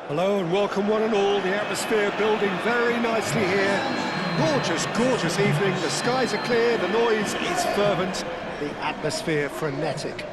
Hello and welcome one and all. The atmosphere building very nicely here. Gorgeous, gorgeous evening. The skies are clear, the noise is fervent, the atmosphere frenetic.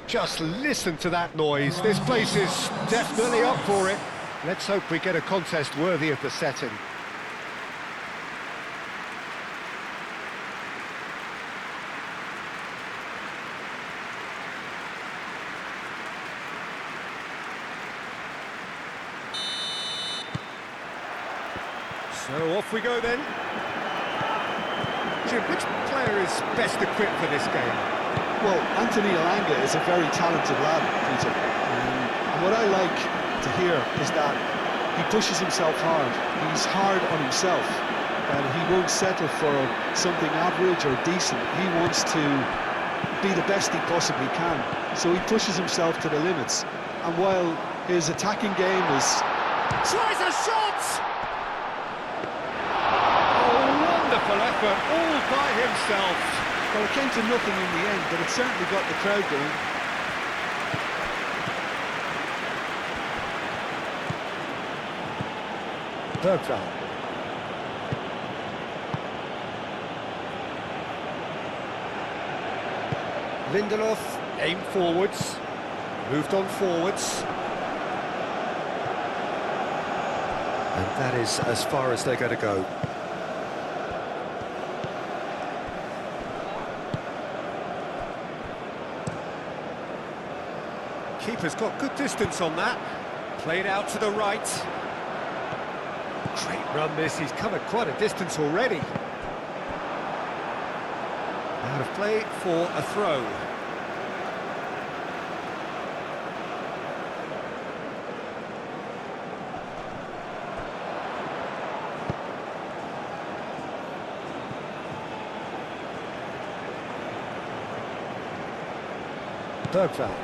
Just listen to that noise. This place is definitely up for it. Let's hope we get a contest worthy of the setting. So off we go then. Jim, which player is best equipped for this game? Well, Anthony Elanga is a very talented lad, Peter. And what I like to hear is that he pushes himself hard. He's hard on himself, and he won't settle for something average or decent. He wants to be the best he possibly can. So he pushes himself to the limits. And while his attacking game is... Tries a shot! Wonderful effort, all by himself. Well, it came to nothing in the end, but it certainly got the crowd going. Bergvall. Lindelof aimed forwards, moved on forwards. And that is as far as they're going to go. Keeper's got good distance on that. Played out to the right. Great run this, he's covered quite a distance already. Out of play for a throw. Bergvall.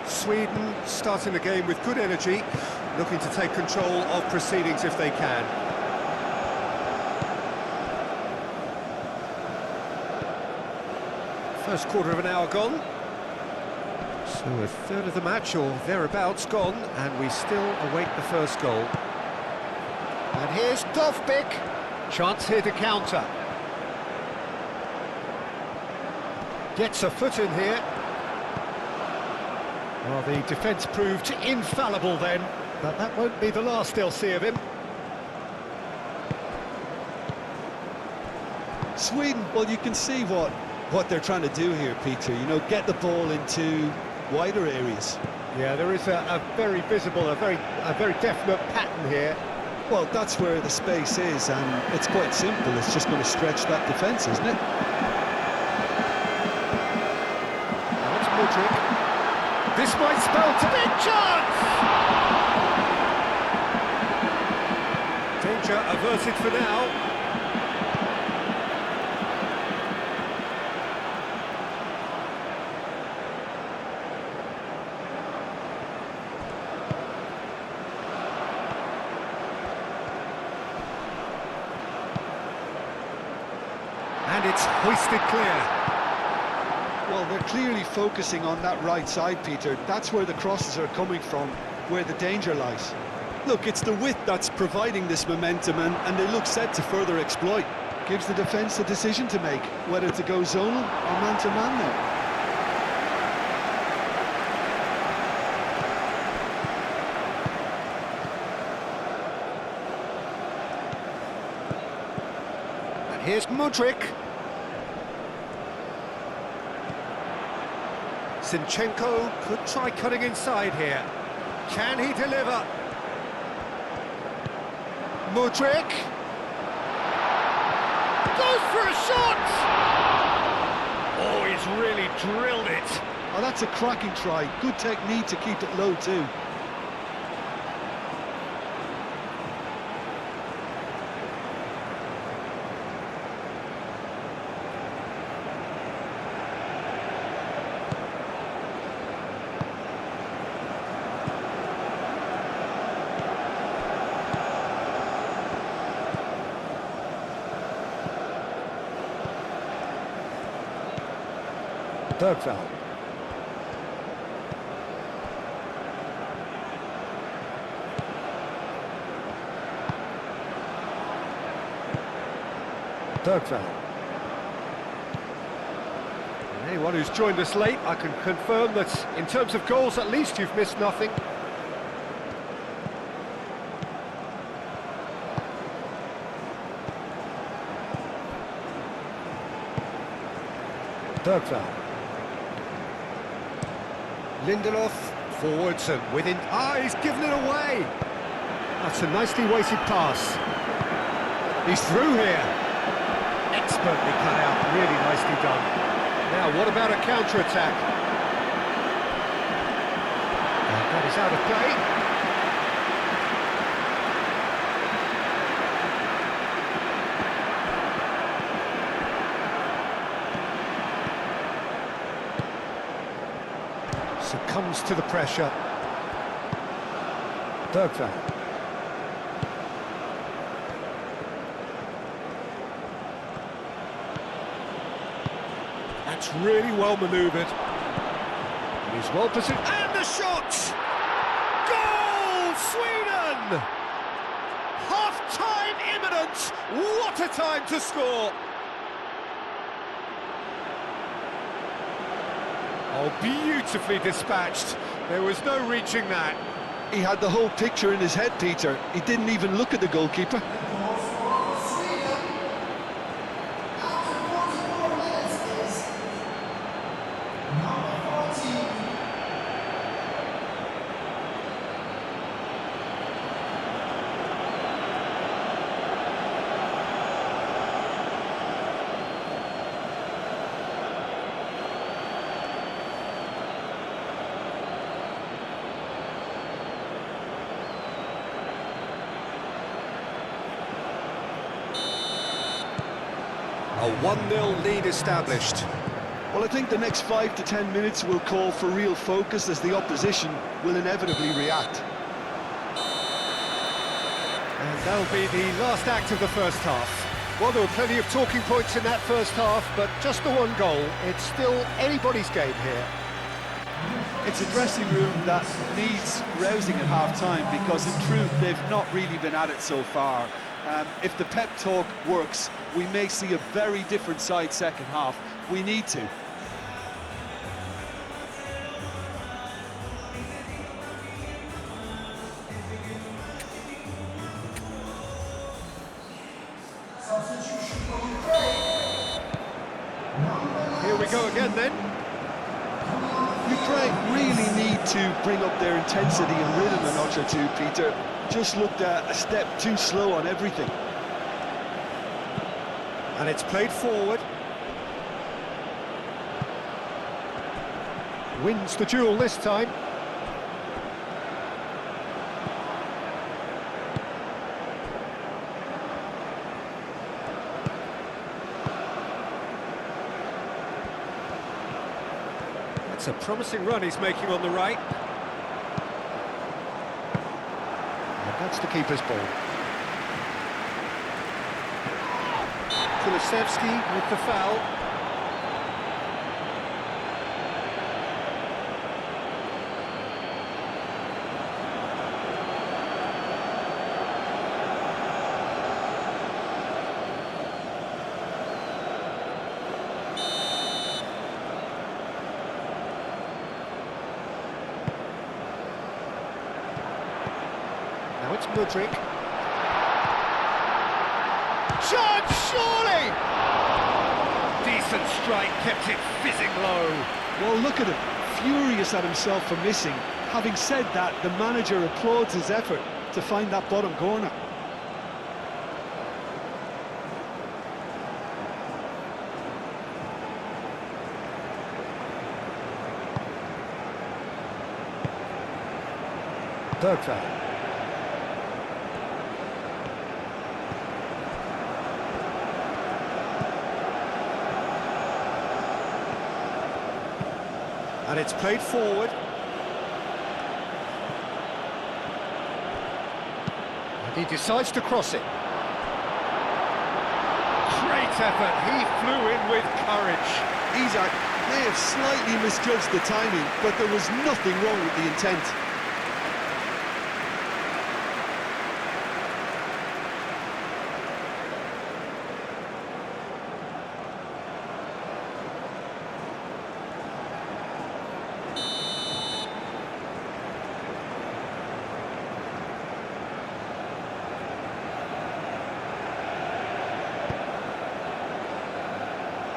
Sweden starting the game with good energy, looking to take control of proceedings if they can. First quarter of an hour gone. So a third of the match or thereabouts gone, and we still await the first goal. And here's Dovbyk. Chance here to counter. Gets a foot in here. Well, the defence proved infallible then, but that won't be the last they'll see of him. Sweden, well, you can see what they're trying to do here, Peter. You know, get the ball into wider areas. Yeah, there is a very visible, a very definite pattern here. Well, that's where the space is, and it's quite simple. It's just going to stretch that defence, isn't it? That's Mudryk. This might spell to big chance! Danger averted for now. And it's hoisted clear. Well, they're clearly focusing on that right side, Peter. That's where the crosses are coming from, where the danger lies. Look, it's the width that's providing this momentum, and they look set to further exploit. Gives the defence a decision to make, whether to go zonal or man-to-man now. And here's Mudryk. Zinchenko could try cutting inside here. Can he deliver? Mudryk goes for a shot! Oh, he's really drilled it. Oh, that's a cracking try. Good technique to keep it low too. Bergvall. Bergvall. Anyone who's joined us late, I can confirm that in terms of goals, at least you've missed nothing. Bergvall. Lindelof forwards and within. He's given it away. That's a nicely weighted pass. He's through here. Expertly cut out, really nicely done. Now, what about a counter-attack? And that is out of play. Succumbs to the pressure. Bergvall. That's really well manoeuvred. And he's well positioned. And the shot! Goal! Sweden! Half-time imminent! What a time to score! Oh, beautifully dispatched. There was no reaching that. He had the whole picture in his head, Peter. He didn't even look at the goalkeeper. A 1-0 lead established. Well, I think the next 5 to 10 minutes will call for real focus as the opposition will inevitably react. And that'll be the last act of the first half. Well, there were plenty of talking points in that first half, but just the one goal. It's still anybody's game here. It's a dressing room that needs rousing at half-time because, in truth, they've not really been at it so far. If the pep talk works, we may see a very different side second half. We need to. Here we go again then. Ukraine really need to bring up their intensity and rhythm a notch or two, Peter. Just looked a step too slow on everything. And it's played forward. Wins the duel this time. That's a promising run he's making on the right. And that's the keeper's ball. Kulusevski with the foul. Now it's Mudryk. Shot, surely! Decent strike, kept it fizzing low. Well, look at him, furious at himself for missing. Having said that, the manager applauds his effort to find that bottom corner. Bergvall. And it's played forward. And he decides to cross it. Great effort, he flew in with courage. may have slightly misjudged the timing, but there was nothing wrong with the intent.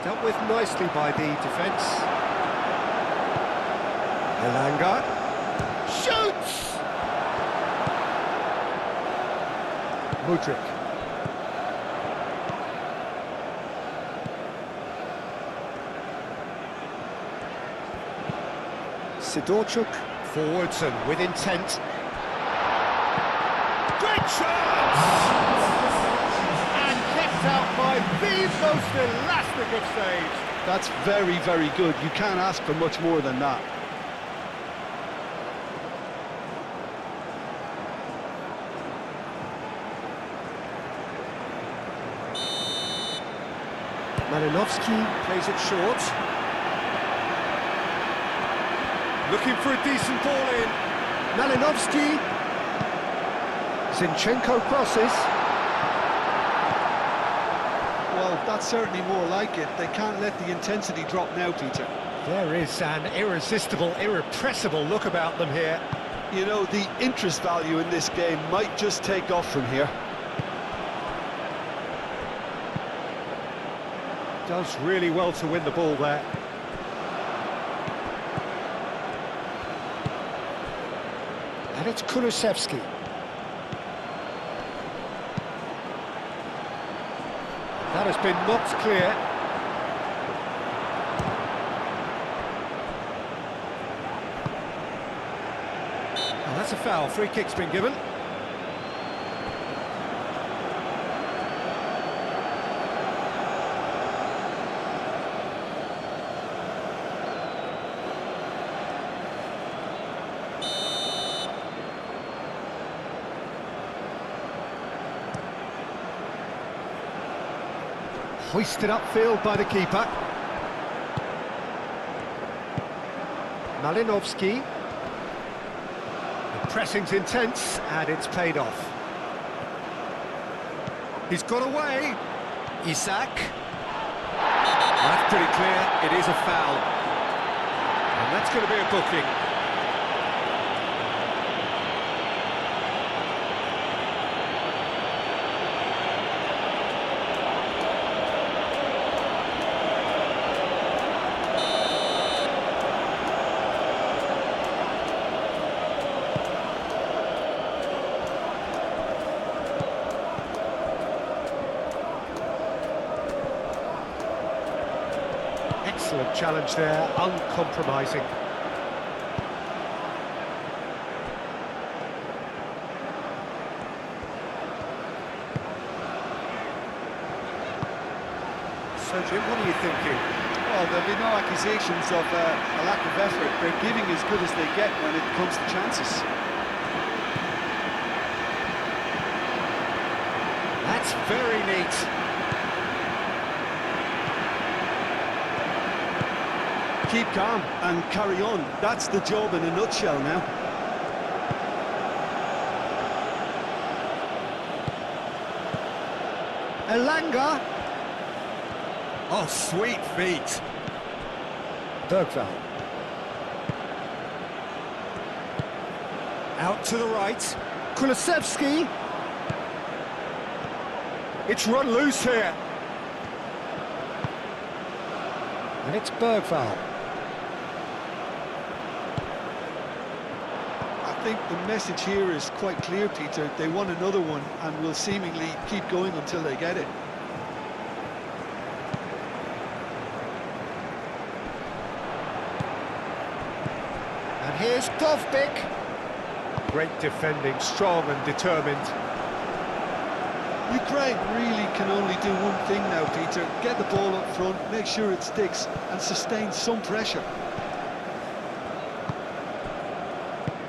Dealt with nicely by the defence. Elanga shoots! Mudryk. Sidorchuk forwards and with intent. Great chance! Out by the most elastic of saves. That's very, very good. You can't ask for much more than that. Malinovsky plays it short. Looking for a decent ball in. Malinovsky. Zinchenko crosses. Well, that's certainly more like it. They can't let the intensity drop now, Peter. There is an irresistible, irrepressible look about them here. You know, the interest value in this game might just take off from here. Does really well to win the ball there. And it's Kulusevski. That has been knocked clear. And that's a foul. Free kick's been given. Hoisted upfield by the keeper. Malinovsky. The pressing's intense, and it's paid off. He's got away. Isak. That's pretty clear. It is a foul. And that's going to be a booking. Excellent challenge there, uncompromising. So Jim, what are you thinking? Well, there'll be no accusations of a lack of effort. They're giving as good as they get when it comes to chances. That's very neat. Keep calm and carry on. That's the job in a nutshell now. Elanga. Oh, sweet feet. Bergvall. Out to the right. Kulusevski. It's run loose here. And it's Bergvall. I think the message here is quite clear, Peter. They want another one and will seemingly keep going until they get it. And here's Dovbyk. Great defending, strong and determined. Ukraine really can only do one thing now, Peter. Get the ball up front, make sure it sticks and sustain some pressure.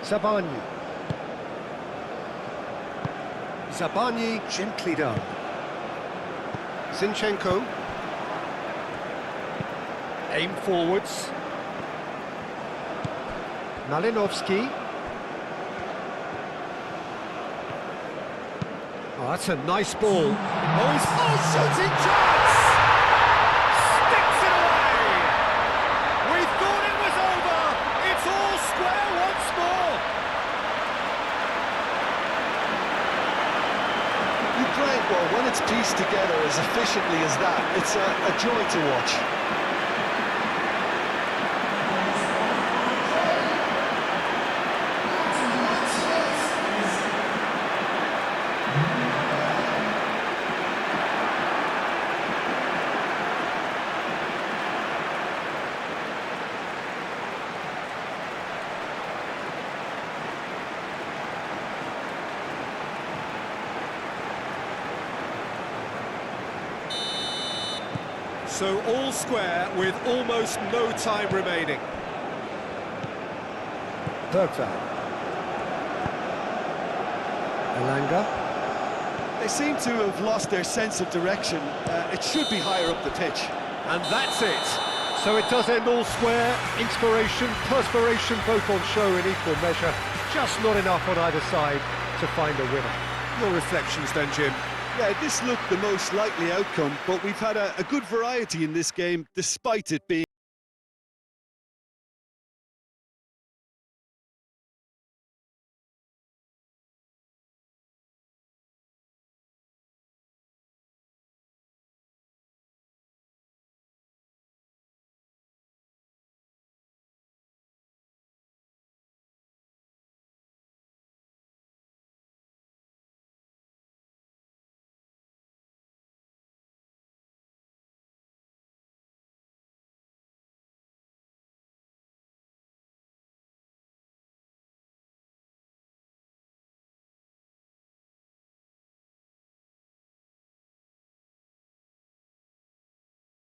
Zabarnyi. Zabarnyi gently done. Zinchenko. Aim forwards. Malinovsky. Oh, that's a nice ball. Oh, he's shooting chance! Sticks it away! We thought it was over. It's all square once more. Ukraine, well, when it's pieced together as efficiently as that, it's a joy to watch. So all square with almost no time remaining. Bergvall. Elanga. They seem to have lost their sense of direction. It should be higher up the pitch. And that's it. So it does end all square. Inspiration, perspiration, both on show in equal measure. Just not enough on either side to find a winner. Your reflections then, Jim? Yeah, this looked the most likely outcome, but we've had a good variety in this game, despite it being